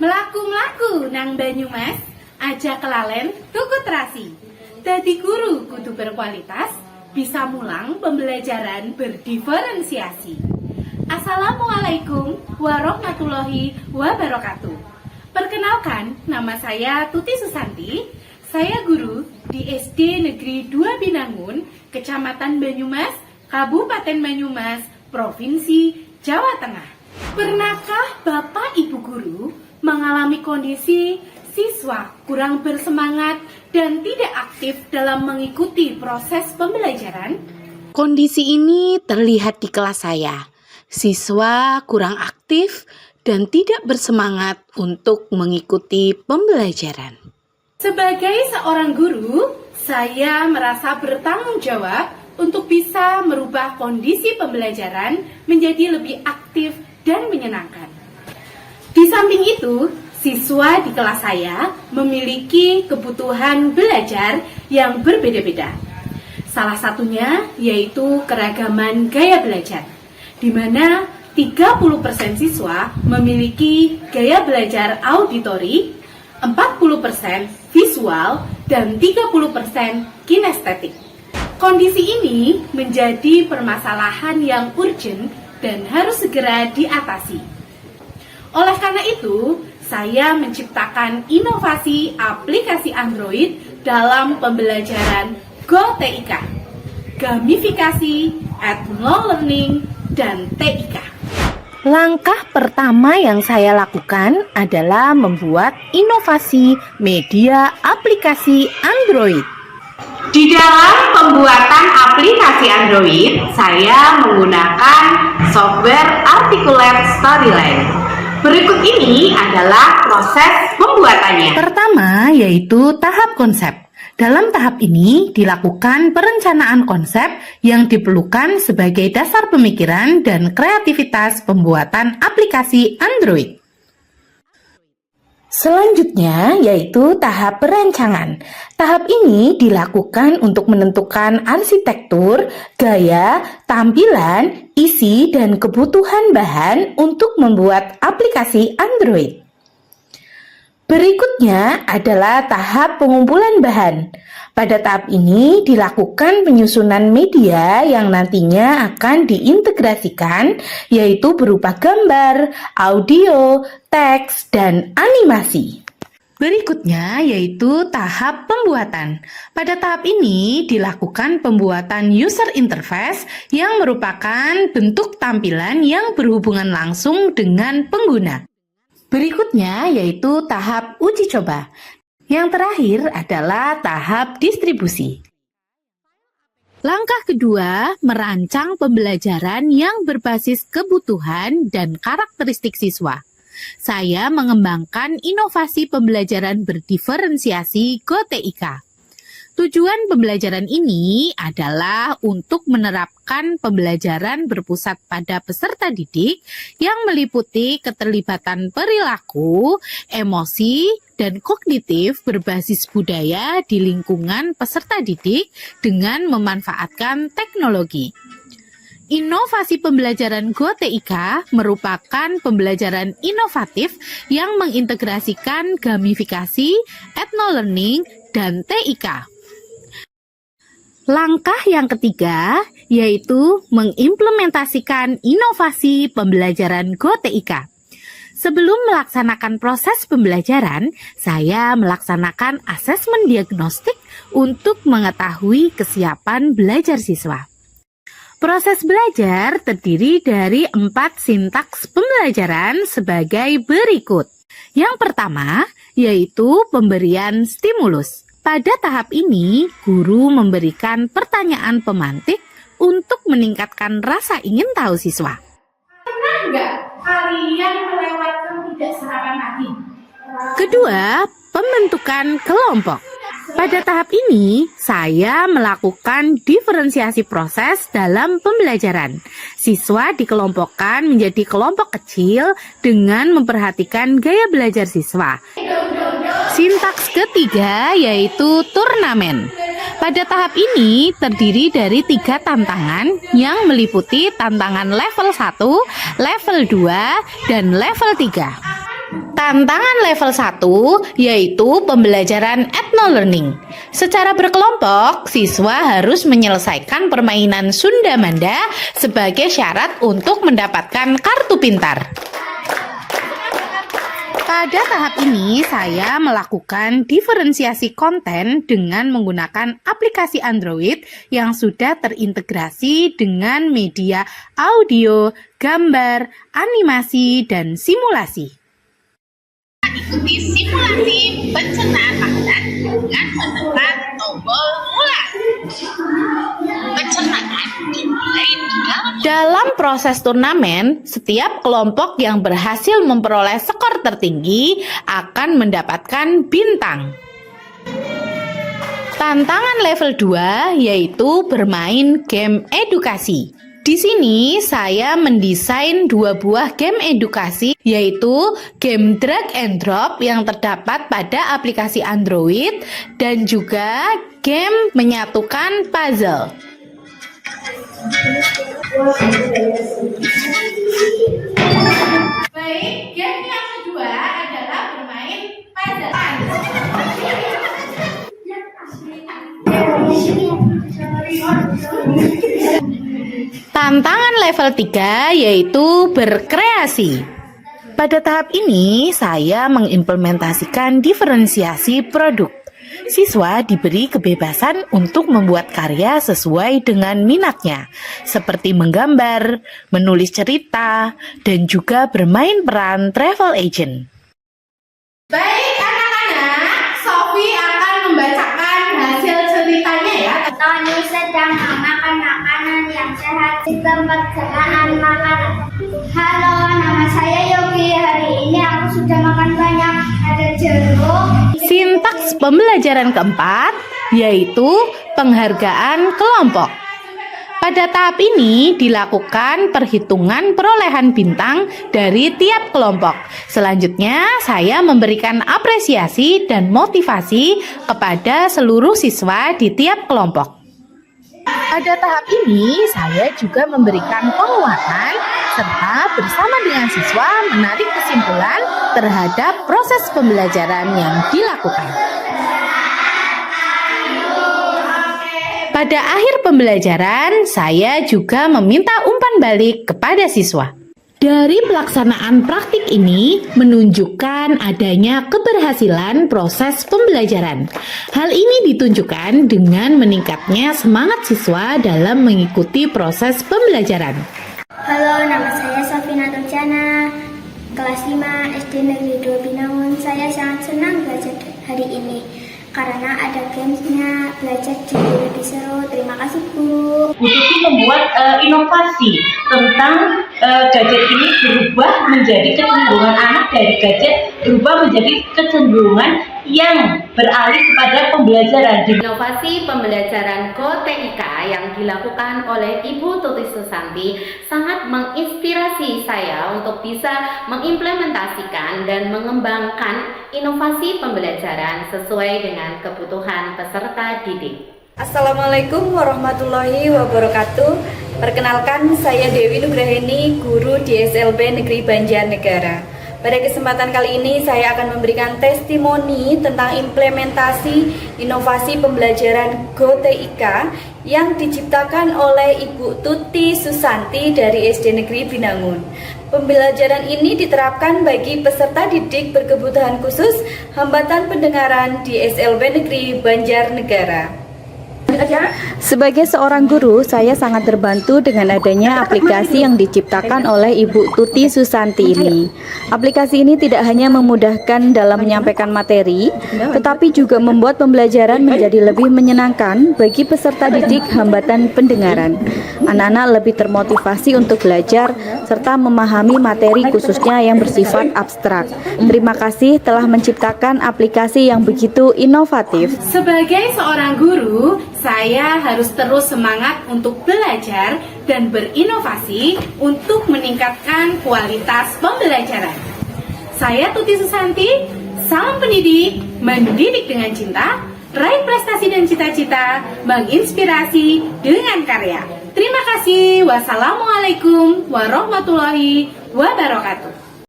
Mlaku-mlaku nang Banyumas, aja kelalen tuku terasi. Dadi guru kudu berkualitas, bisa mulang pembelajaran berdiferensiasi. Assalamualaikum warahmatullahi wabarakatuh. Perkenalkan, nama saya Tuti Susanti. Saya guru di SD Negeri 2 Binangun, Kecamatan Banyumas, Kabupaten Banyumas, Provinsi Jawa Tengah. Pernahkah Bapak Ibu guru mengalami kondisi siswa kurang bersemangat dan tidak aktif dalam mengikuti proses pembelajaran? Kondisi ini terlihat di kelas saya. Siswa kurang aktif dan tidak bersemangat untuk mengikuti pembelajaran. Sebagai seorang guru, saya merasa bertanggung jawab untuk bisa merubah kondisi pembelajaran menjadi lebih aktif dan menyenangkan. Di samping itu, siswa di kelas saya memiliki kebutuhan belajar yang berbeda-beda. Salah satunya yaitu keragaman gaya belajar, di mana 30% siswa memiliki gaya belajar auditori, 40% visual, dan 30% kinestetik. Kondisi ini menjadi permasalahan yang urgent dan harus segera diatasi. Oleh karena itu, saya menciptakan inovasi aplikasi Android dalam pembelajaran GoTIK, gamifikasi, ethno-learning, dan TIK. Langkah pertama yang saya lakukan adalah membuat inovasi media aplikasi Android. Di dalam pembuatan aplikasi Android, saya menggunakan software Articulate Storyline. Berikut ini adalah proses pembuatannya. Pertama yaitu tahap konsep. Dalam tahap ini dilakukan perencanaan konsep yang diperlukan sebagai dasar pemikiran dan kreativitas pembuatan aplikasi Android. Selanjutnya yaitu tahap perancangan. Tahap ini dilakukan untuk menentukan arsitektur, gaya, tampilan, isi, dan kebutuhan bahan untuk membuat aplikasi Android. Berikutnya adalah tahap pengumpulan bahan. Pada tahap ini dilakukan penyusunan media yang nantinya akan diintegrasikan, yaitu berupa gambar, audio, teks, dan animasi. Berikutnya yaitu tahap pembuatan. Pada tahap ini dilakukan pembuatan user interface yang merupakan bentuk tampilan yang berhubungan langsung dengan pengguna. Berikutnya yaitu tahap uji coba. Yang terakhir adalah tahap distribusi. Langkah kedua, merancang pembelajaran yang berbasis kebutuhan dan karakteristik siswa. Saya mengembangkan inovasi pembelajaran berdiferensiasi GoTIK. Tujuan pembelajaran ini adalah untuk menerapkan pembelajaran berpusat pada peserta didik yang meliputi keterlibatan perilaku, emosi, dan kognitif berbasis budaya di lingkungan peserta didik dengan memanfaatkan teknologi. Inovasi pembelajaran GoTIK merupakan pembelajaran inovatif yang mengintegrasikan gamifikasi, ethno-learning, dan TIK. Langkah yang ketiga yaitu mengimplementasikan inovasi pembelajaran GoTIK. Sebelum melaksanakan proses pembelajaran, saya melaksanakan asesmen diagnostik untuk mengetahui kesiapan belajar siswa. Proses belajar terdiri dari 4 sintaks pembelajaran sebagai berikut. Yang pertama yaitu pemberian stimulus. Pada tahap ini, guru memberikan pertanyaan pemantik untuk meningkatkan rasa ingin tahu siswa. Pernah nggak kalian melewatkan tidak sarapan pagi? Kedua, pembentukan kelompok. Pada tahap ini, saya melakukan diferensiasi proses dalam pembelajaran. Siswa dikelompokkan menjadi kelompok kecil dengan memperhatikan gaya belajar siswa. Sintaks ketiga yaitu turnamen. Pada tahap ini terdiri dari 3 tantangan yang meliputi tantangan level 1, level 2, dan level 3. Tantangan level 1 yaitu pembelajaran ethno-learning. Secara berkelompok, siswa harus menyelesaikan permainan Sunda Manda sebagai syarat untuk mendapatkan kartu pintar. Pada tahap ini, saya melakukan diferensiasi konten dengan menggunakan aplikasi Android yang sudah terintegrasi dengan media audio, gambar, animasi, dan simulasi. Ikuti simulasi pencernaan makanan dengan menekan tombol mulai. Pencernaan dimulai Dalam proses turnamen, setiap kelompok yang berhasil memperoleh skor tertinggi akan mendapatkan bintang. Tantangan level 2 yaitu bermain game edukasi. Di sini saya mendesain 2 buah game edukasi, yaitu game drag and drop yang terdapat pada aplikasi Android dan juga game menyatukan puzzle. Baik, game yang kedua adalah bermain puzzle. Tantangan level 3 yaitu berkreasi. Pada tahap ini, saya mengimplementasikan diferensiasi produk. Siswa diberi kebebasan untuk membuat karya sesuai dengan minatnya, seperti menggambar, menulis cerita, dan juga bermain peran travel agent. Baik anak-anak, Sofi akan membacakan hasil ceritanya ya. Tony sedang memakan makanan yang sehat di tempat sekaan makanan. Halo, nama saya Yogi. Hari ini aku sudah makan banyak. Ada jeruk. Sintaks pembelajaran keempat yaitu penghargaan kelompok. Pada tahap ini dilakukan perhitungan perolehan bintang dari tiap kelompok. Selanjutnya, saya memberikan apresiasi dan motivasi kepada seluruh siswa di tiap kelompok. Pada tahap ini, saya juga memberikan penguatan serta bersama dengan siswa menarik kesimpulan terhadap proses pembelajaran yang dilakukan. Pada akhir pembelajaran, saya juga meminta umpan balik kepada siswa. Dari pelaksanaan praktik ini menunjukkan adanya keberhasilan proses pembelajaran. Hal ini ditunjukkan dengan meningkatnya semangat siswa dalam mengikuti proses pembelajaran. Halo, nama saya Safina Turjana, kelas 5 SD Negeri 2 Binangun. Saya sangat senang belajar hari ini karena ada gamesnya, belajar jadi lebih seru. Terima kasih Bu. Bu Tuti membuat inovasi tentang gadget ini berubah menjadi kecenderungan anak dari gadget berubah menjadi kecenderungan yang beralih kepada pembelajaran. Inovasi pembelajaran GoTIK yang dilakukan oleh Ibu Tuti Susanti sangat menginspirasi saya untuk bisa mengimplementasikan dan mengembangkan inovasi pembelajaran sesuai dengan kebutuhan peserta didik. Assalamualaikum warahmatullahi wabarakatuh. Perkenalkan, saya Dewi Nugraheni, guru di SLB Negeri Banjarnegara. Pada kesempatan kali ini saya akan memberikan testimoni tentang implementasi inovasi pembelajaran GoTIK yang diciptakan oleh Ibu Tuti Susanti dari SD Negeri Binangun. Pembelajaran ini diterapkan bagi peserta didik berkebutuhan khusus hambatan pendengaran di SLB Negeri Banjarnegara. Sebagai seorang guru, saya sangat terbantu dengan adanya aplikasi yang diciptakan oleh Ibu Tuti Susanti ini. Aplikasi ini tidak hanya memudahkan dalam menyampaikan materi, tetapi juga membuat pembelajaran menjadi lebih menyenangkan bagi peserta didik hambatan pendengaran. Anak-anak lebih termotivasi untuk belajar serta memahami materi khususnya yang bersifat abstrak. Terima kasih telah menciptakan aplikasi yang begitu inovatif. Sebagai seorang guru, saya harus terus semangat untuk belajar dan berinovasi untuk meningkatkan kualitas pembelajaran. Saya Tuti Susanti, salam pendidik, mendidik dengan cinta, raih prestasi dan cita-cita, menginspirasi dengan karya. Terima kasih. Wassalamualaikum warahmatullahi wabarakatuh.